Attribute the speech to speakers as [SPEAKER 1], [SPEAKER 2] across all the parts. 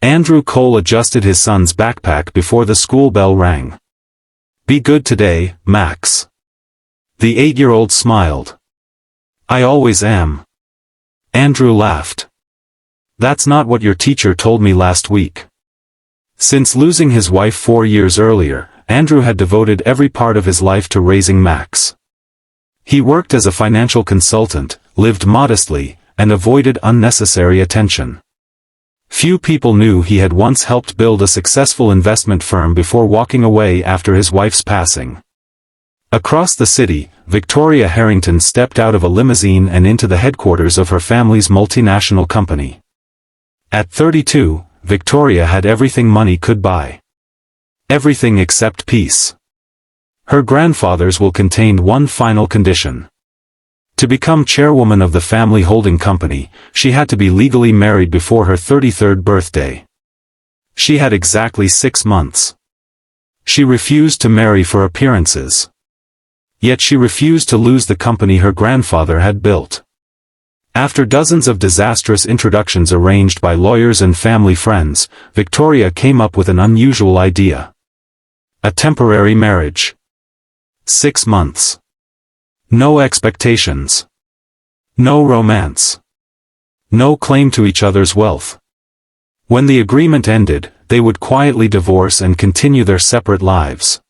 [SPEAKER 1] Andrew Cole adjusted his son's backpack before the school bell rang. "Be good today, Max." The 8-year-old smiled. "I always am." Andrew laughed. "That's not what your teacher told me last week." Since losing his wife 4 years earlier, Andrew had devoted every part of his life to raising Max. He worked as a financial consultant, lived modestly, and avoided unnecessary attention. Few people knew he had once helped build a successful investment firm before walking away after his wife's passing. Across the city, Victoria Harrington stepped out of a limousine and into the headquarters of her family's multinational company. At 32, Victoria had everything money could buy. Everything except peace. Her grandfather's will contained one final condition. To become chairwoman of the family holding company, she had to be legally married before her 33rd birthday. She had exactly 6 months. She refused to marry for appearances. Yet she refused to lose the company her grandfather had built. After dozens of disastrous introductions arranged by lawyers and family friends, Victoria came up with an unusual idea. A temporary marriage. 6 months. No expectations. No romance. No claim to each other's wealth. When the agreement ended, they would quietly divorce and continue their separate lives.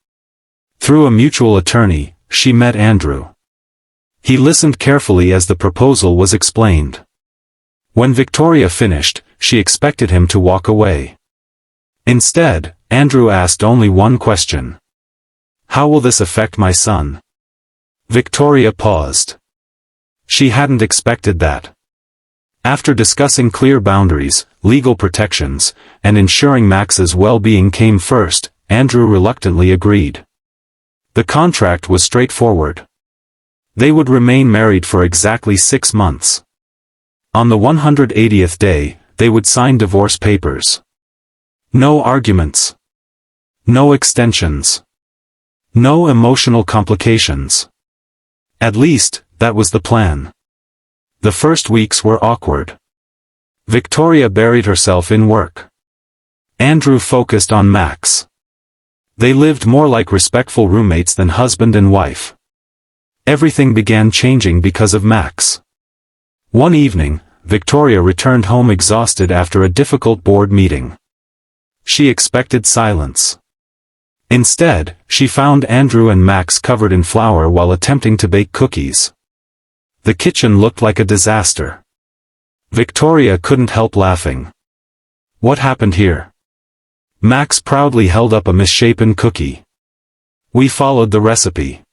[SPEAKER 1] Through a mutual attorney, she met Andrew. He listened carefully as the proposal was explained. When Victoria finished, she expected him to walk away. Instead, Andrew asked only one question. "How will this affect my son?" Victoria paused. She hadn't expected that. After discussing clear boundaries, legal protections, and ensuring Max's well-being came first, Andrew reluctantly agreed. The contract was straightforward. They would remain married for exactly 6 months. On the 180th day, they would sign divorce papers. No arguments. No extensions. No emotional complications. At least, that was the plan. The first weeks were awkward. Victoria buried herself in work. Andrew focused on Max. They lived more like respectful roommates than husband and wife. Everything began changing because of Max. One evening, Victoria returned home exhausted after a difficult board meeting. She expected silence. Instead, she found Andrew and Max covered in flour while attempting to bake cookies. The kitchen looked like a disaster. Victoria couldn't help laughing. What happened here? Max proudly held up a misshapen cookie. We followed the recipe.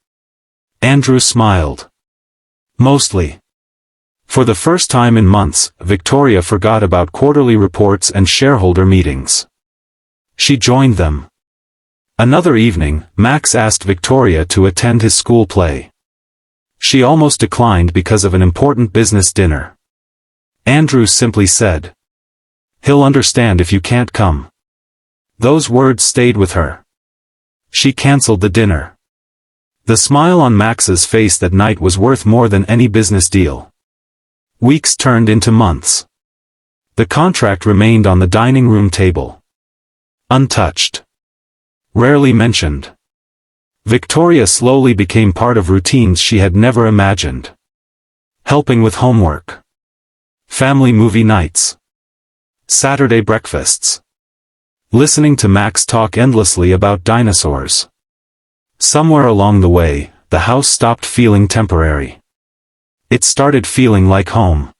[SPEAKER 1] Andrew smiled. Mostly. For the first time in months, Victoria forgot about quarterly reports and shareholder meetings. She joined them. Another evening, Max asked Victoria to attend his school play. She almost declined because of an important business dinner. Andrew simply said, "He'll understand if you can't come." Those words stayed with her. She cancelled the dinner. The smile on Max's face that night was worth more than any business deal. Weeks turned into months. The contract remained on the dining room table. Untouched. Rarely mentioned. Victoria slowly became part of routines she had never imagined. Helping with homework. Family movie nights. Saturday breakfasts. Listening to Max talk endlessly about dinosaurs. Somewhere along the way, the house stopped feeling temporary. It started feeling like home.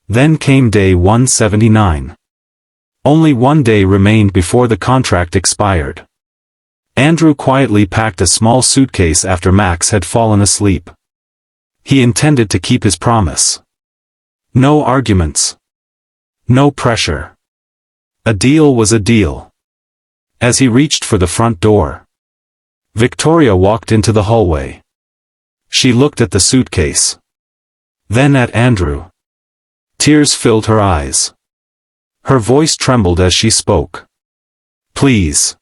[SPEAKER 1] Then came day 179. Only one day remained before the contract expired. Andrew quietly packed a small suitcase after Max had fallen asleep. He intended to keep his promise. No arguments. No pressure. A deal was a deal. As he reached for the front door, Victoria walked into the hallway. She looked at the suitcase. Then at Andrew. Tears filled her eyes. Her voice trembled as she spoke. "Please."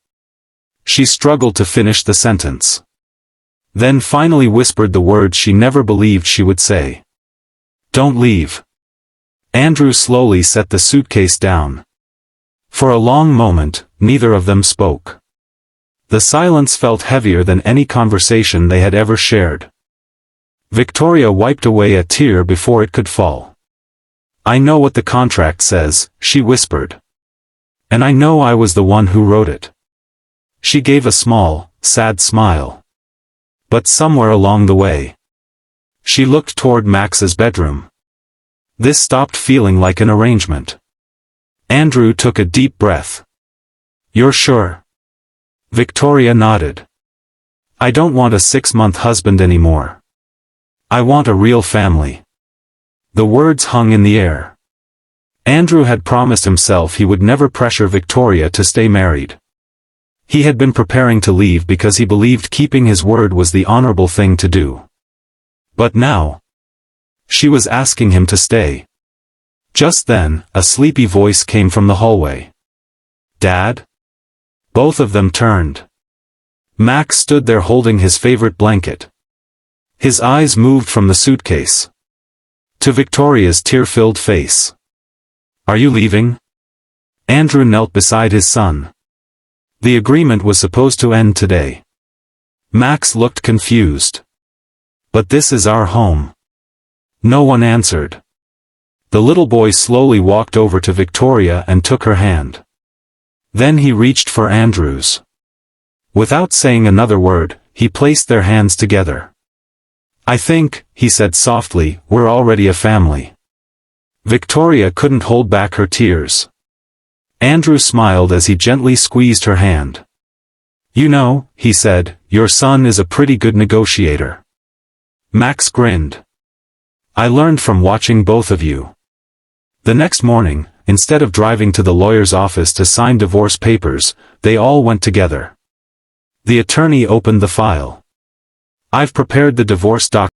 [SPEAKER 1] She struggled to finish the sentence. Then finally whispered the words she never believed she would say. "Don't leave." Andrew slowly set the suitcase down. For a long moment, neither of them spoke. The silence felt heavier than any conversation they had ever shared. Victoria wiped away a tear before it could fall. "I know what the contract says," she whispered. "And I know I was the one who wrote it." She gave a small, sad smile. But somewhere along the way, she looked toward Max's bedroom. This stopped feeling like an arrangement. Andrew took a deep breath. "You're sure?" Victoria nodded. "I don't want a 6-month husband anymore. I want a real family." The words hung in the air. Andrew had promised himself he would never pressure Victoria to stay married. He had been preparing to leave because he believed keeping his word was the honorable thing to do. But now, she was asking him to stay. Just then, a sleepy voice came from the hallway. "Dad?" Both of them turned. Max stood there holding his favorite blanket. His eyes moved from the suitcase to Victoria's tear-filled face. "Are you leaving?" Andrew knelt beside his son. The agreement was supposed to end today. Max looked confused. "But this is our home." No one answered. The little boy slowly walked over to Victoria and took her hand. Then he reached for Andrew's. Without saying another word, he placed their hands together. "I think," he said softly, "we're already a family." Victoria couldn't hold back her tears. Andrew smiled as he gently squeezed her hand. "You know," he said, "your son is a pretty good negotiator." Max grinned. "I learned from watching both of you." The next morning, instead of driving to the lawyer's office to sign divorce papers, they all went together. The attorney opened the file. "I've prepared the divorce document."